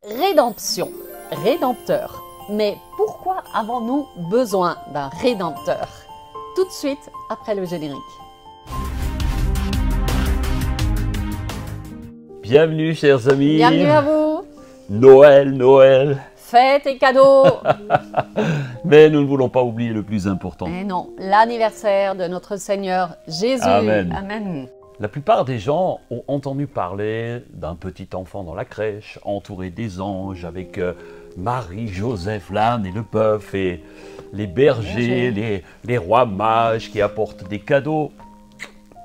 Rédemption, rédempteur. Mais pourquoi avons-nous besoin d'un rédempteur? Tout de suite après le générique. Bienvenue chers amis. Bienvenue à vous. Noël, Noël. Fêtes et cadeaux. Mais nous ne voulons pas oublier le plus important. Et non, l'anniversaire de notre Seigneur Jésus. Amen. Amen. La plupart des gens ont entendu parler d'un petit enfant dans la crèche, entouré des anges, avec Marie, Joseph, l'âne et le bœuf, et les bergers, les rois mages qui apportent des cadeaux.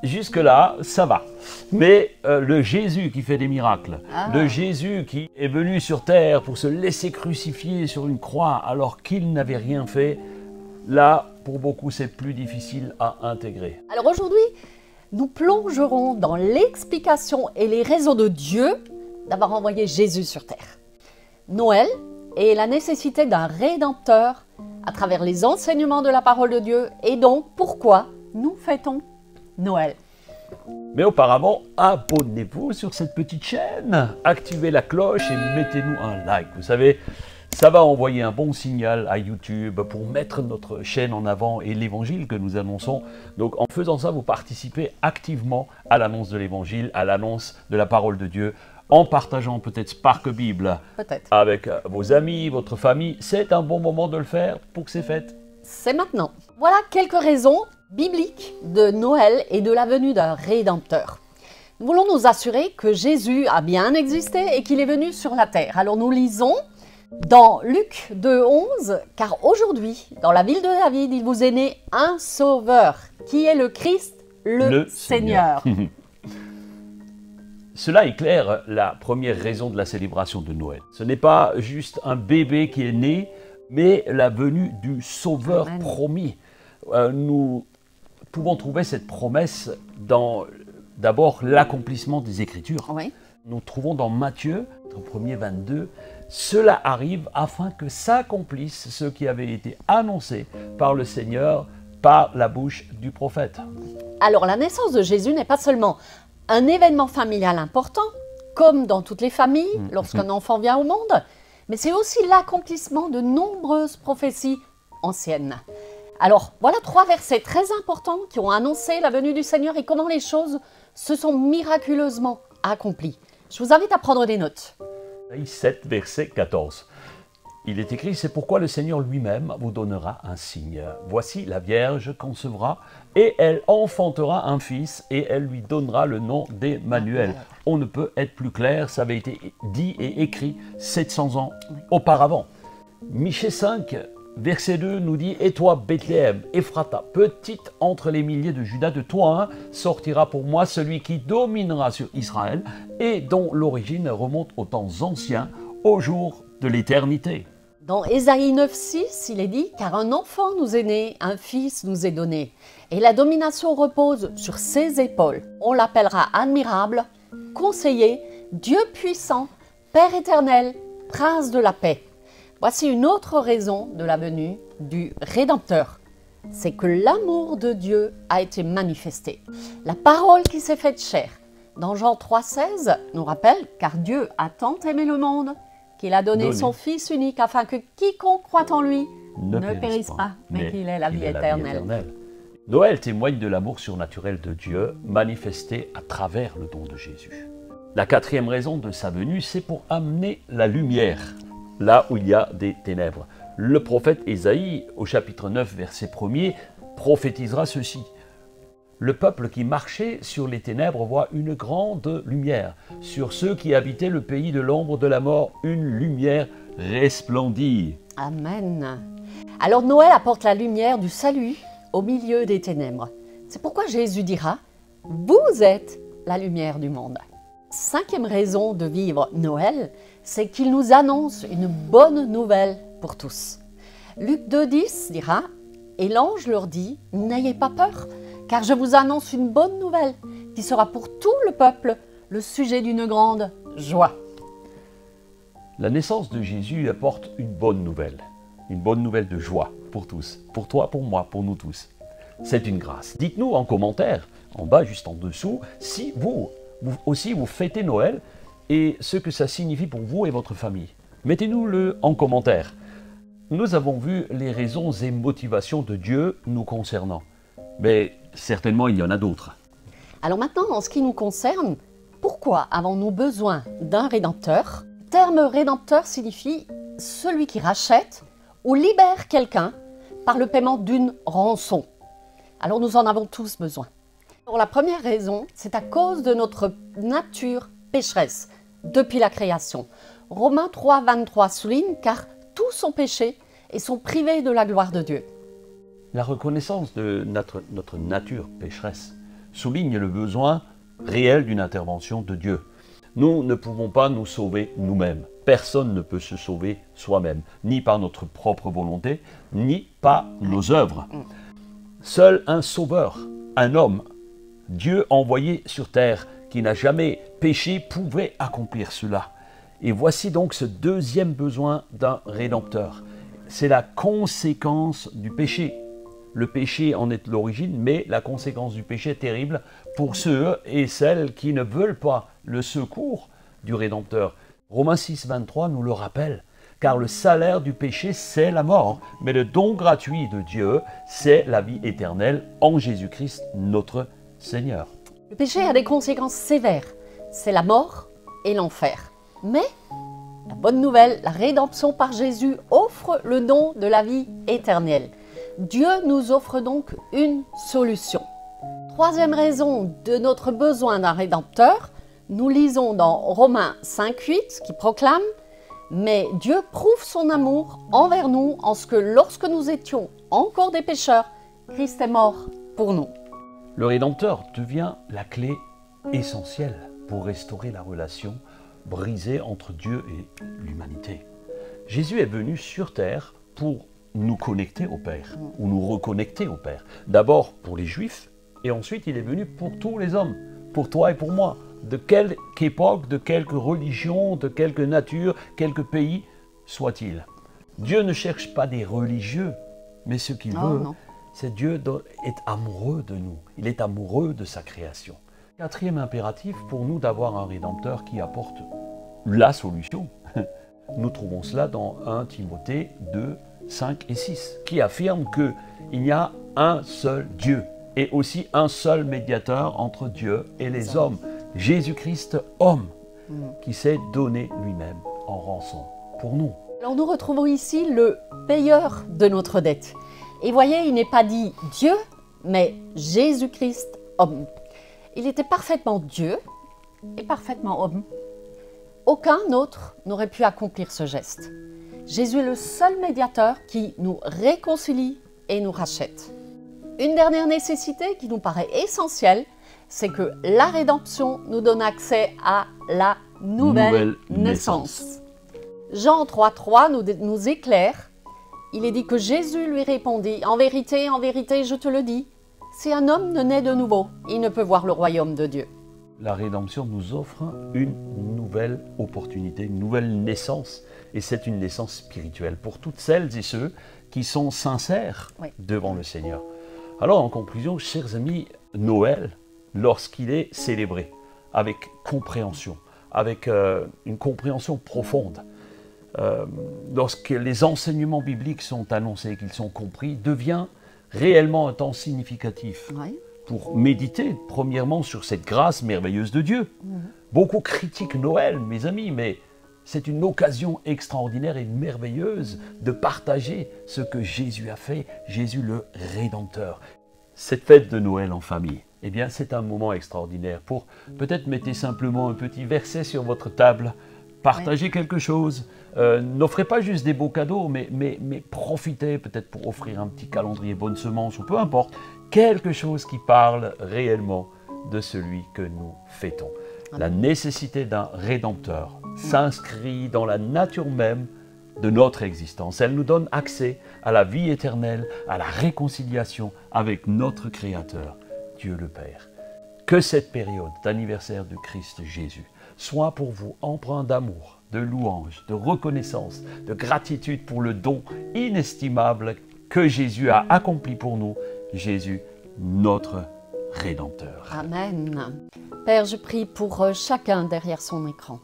Jusque-là, ça va. Mais le Jésus qui fait des miracles, le Jésus qui est venu sur terre pour se laisser crucifier sur une croix alors qu'il n'avait rien fait, là, pour beaucoup, c'est plus difficile à intégrer. Alors aujourd'hui, nous plongerons dans l'explication et les raisons de Dieu d'avoir envoyé Jésus sur terre. Noël et la nécessité d'un rédempteur à travers les enseignements de la parole de Dieu, et donc pourquoi nous fêtons Noël. Mais auparavant, abonnez-vous sur cette petite chaîne, activez la cloche et mettez-nous un like. Vous savez, ça va envoyer un bon signal à YouTube pour mettre notre chaîne en avant et l'évangile que nous annonçons. Donc en faisant ça, vous participez activement à l'annonce de l'évangile, à l'annonce de la parole de Dieu, en partageant peut-être Spark Bible avec vos amis, votre famille. C'est un bon moment de le faire pour ces fêtes. C'est maintenant. Voilà quelques raisons bibliques de Noël et de la venue d'un rédempteur. Nous voulons nous assurer que Jésus a bien existé et qu'il est venu sur la terre. Alors nous lisons dans Luc 2,11, car aujourd'hui, dans la ville de David, il vous est né un sauveur, qui est le Christ, le Seigneur. Cela éclaire la première raison de la célébration de Noël. Ce n'est pas juste un bébé qui est né, mais la venue du Sauveur promis. Nous pouvons trouver cette promesse dans d'abord l'accomplissement des Écritures. Oui. Nous trouvons dans Matthieu, au 1er 22, « Cela arrive afin que s'accomplisse ce qui avait été annoncé par le Seigneur par la bouche du prophète. » Alors la naissance de Jésus n'est pas seulement un événement familial important, comme dans toutes les familles lorsqu'un enfant vient au monde, mais c'est aussi l'accomplissement de nombreuses prophéties anciennes. Alors voilà 3 versets très importants qui ont annoncé la venue du Seigneur et comment les choses se sont miraculeusement accomplies. Je vous invite à prendre des notes. Isaïe 7, verset 14. Il est écrit, c'est pourquoi le Seigneur lui-même vous donnera un signe. Voici la Vierge concevra et elle enfantera un fils et elle lui donnera le nom d'Emmanuel. On ne peut être plus clair, ça avait été dit et écrit 700 ans auparavant. Michée 5, verset 2 nous dit, et toi Bethléem, Ephrata, petite entre les milliers de Juda, de toi sortira pour moi celui qui dominera sur Israël et dont l'origine remonte aux temps anciens, au jour de l'éternité. Dans Ésaïe 9,6, il est dit « Car un enfant nous est né, un fils nous est donné, et la domination repose sur ses épaules. On l'appellera admirable, conseiller, Dieu puissant, Père éternel, prince de la paix. » Voici une autre raison de la venue du Rédempteur. C'est que l'amour de Dieu a été manifesté. La parole qui s'est faite chair, dans Jean 3,16, nous rappelle « Car Dieu a tant aimé le monde, qu'il a donné son Fils unique, afin que quiconque croit en lui ne périsse pas, mais qu'il ait la vie éternelle. » Noël témoigne de l'amour surnaturel de Dieu, manifesté à travers le don de Jésus. La 4e raison de sa venue, c'est pour amener la lumière, là où il y a des ténèbres. Le prophète Ésaïe, au chapitre 9, verset 1er, prophétisera ceci. Le peuple qui marchait sur les ténèbres voit une grande lumière. Sur ceux qui habitaient le pays de l'ombre de la mort, une lumière resplendit. Amen. Alors Noël apporte la lumière du salut au milieu des ténèbres. C'est pourquoi Jésus dira « Vous êtes la lumière du monde ». 5e raison de vivre Noël, c'est qu'il nous annonce une bonne nouvelle pour tous. Luc 2,10 dira « Et l'ange leur dit « N'ayez pas peur ». Car je vous annonce une bonne nouvelle qui sera pour tout le peuple le sujet d'une grande joie. La naissance de Jésus apporte une bonne nouvelle de joie pour tous, pour toi, pour moi, pour nous tous. C'est une grâce. Dites-nous en commentaire, en bas, juste en dessous, si vous aussi vous fêtez Noël et ce que ça signifie pour vous et votre famille. Mettez-nous-le en commentaire. Nous avons vu les raisons et motivations de Dieu nous concernant, mais certainement il y en a d'autres. Alors maintenant, en ce qui nous concerne, pourquoi avons-nous besoin d'un rédempteur? Le terme rédempteur signifie celui qui rachète ou libère quelqu'un par le paiement d'une rançon. Alors nous en avons tous besoin. Pour la première raison, c'est à cause de notre nature pécheresse depuis la création. Romains 3, 23 souligne « Car tous ont péché et sont privés de la gloire de Dieu ». La reconnaissance de notre nature pécheresse souligne le besoin réel d'une intervention de Dieu. Nous ne pouvons pas nous sauver nous-mêmes. Personne ne peut se sauver soi-même, ni par notre propre volonté, ni par nos œuvres. Seul un sauveur, un homme, Dieu envoyé sur terre, qui n'a jamais péché, pouvait accomplir cela. Et voici donc ce deuxième besoin d'un rédempteur. C'est la conséquence du péché. Le péché en est l'origine, mais la conséquence du péché est terrible pour ceux et celles qui ne veulent pas le secours du Rédempteur. Romains 6, 23 nous le rappelle, car le salaire du péché, c'est la mort, mais le don gratuit de Dieu, c'est la vie éternelle en Jésus-Christ, notre Seigneur. Le péché a des conséquences sévères, c'est la mort et l'enfer. Mais la bonne nouvelle, la rédemption par Jésus offre le don de la vie éternelle. Dieu nous offre donc une solution. Troisième raison de notre besoin d'un rédempteur, nous lisons dans Romains 5,8 qui proclame « Mais Dieu prouve son amour envers nous en ce que lorsque nous étions encore des pécheurs, Christ est mort pour nous. » Le Rédempteur devient la clé essentielle pour restaurer la relation brisée entre Dieu et l'humanité. Jésus est venu sur terre pour nous connecter au Père, ou nous reconnecter au Père. D'abord pour les Juifs, et ensuite il est venu pour tous les hommes, pour toi et pour moi, de quelque époque, de quelque religion, de quelque nature, quelque pays soit-il. Dieu ne cherche pas des religieux, mais ce qu'il veut, c'est Dieu est amoureux de nous, il est amoureux de sa création. Quatrième impératif pour nous d'avoir un Rédempteur qui apporte la solution. Nous trouvons cela dans 1 Timothée 2, 5 et 6, qui affirme qu'il y a un seul Dieu et aussi un seul médiateur entre Dieu et les hommes, Jésus-Christ homme, qui s'est donné lui-même en rançon pour nous. Alors nous retrouvons ici le payeur de notre dette. Et voyez, il n'est pas dit Dieu, mais Jésus-Christ homme. Il était parfaitement Dieu et parfaitement homme. Aucun autre n'aurait pu accomplir ce geste. Jésus est le seul médiateur qui nous réconcilie et nous rachète. Une dernière nécessité qui nous paraît essentielle, c'est que la rédemption nous donne accès à la nouvelle naissance. Jean 3,3 nous éclaire. Il est dit que Jésus lui répondit « En vérité, je te le dis, si un homme ne naît de nouveau, il ne peut voir le royaume de Dieu. » La rédemption nous offre une nouvelle opportunité, une nouvelle naissance. Et c'est une naissance spirituelle pour toutes celles et ceux qui sont sincères devant le Seigneur. Alors en conclusion, chers amis, Noël, lorsqu'il est célébré avec compréhension, avec une compréhension profonde, lorsque les enseignements bibliques sont annoncés, qu'ils sont compris, devient réellement un temps significatif pour méditer premièrement sur cette grâce merveilleuse de Dieu. Beaucoup critiquent Noël, mes amis, mais c'est une occasion extraordinaire et merveilleuse de partager ce que Jésus a fait, Jésus le Rédempteur. Cette fête de Noël en famille, eh bien c'est un moment extraordinaire pour peut-être mettez simplement un petit verset sur votre table, partagez quelque chose, n'offrez pas juste des beaux cadeaux, mais profitez peut-être pour offrir un petit calendrier bonne semence ou peu importe, quelque chose qui parle réellement de celui que nous fêtons. La nécessité d'un Rédempteur s'inscrit dans la nature même de notre existence. Elle nous donne accès à la vie éternelle, à la réconciliation avec notre Créateur, Dieu le Père. Que cette période d'anniversaire de Christ Jésus soit pour vous empreinte d'amour, de louange, de reconnaissance, de gratitude pour le don inestimable que Jésus a accompli pour nous, Jésus, notre Rédempteur. Amen. Père, je prie pour chacun derrière son écran.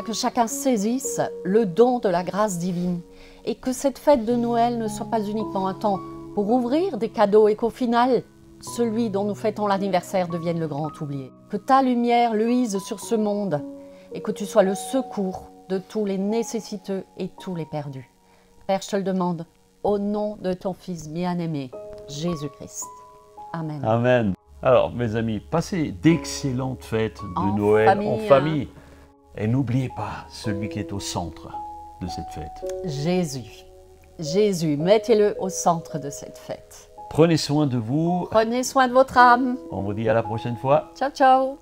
Que chacun saisisse le don de la grâce divine et que cette fête de Noël ne soit pas uniquement un temps pour ouvrir des cadeaux et qu'au final, celui dont nous fêtons l'anniversaire devienne le grand oublié. Que ta lumière luise sur ce monde et que tu sois le secours de tous les nécessiteux et tous les perdus. Père, je te le demande, au nom de ton Fils bien-aimé, Jésus-Christ. Amen. Amen. Alors, mes amis, passez d'excellentes fêtes de En Noël famille, en famille. Et n'oubliez pas celui qui est au centre de cette fête. Jésus. Jésus, mettez-le au centre de cette fête. Prenez soin de vous. Prenez soin de votre âme. On vous dit à la prochaine fois. Ciao, ciao.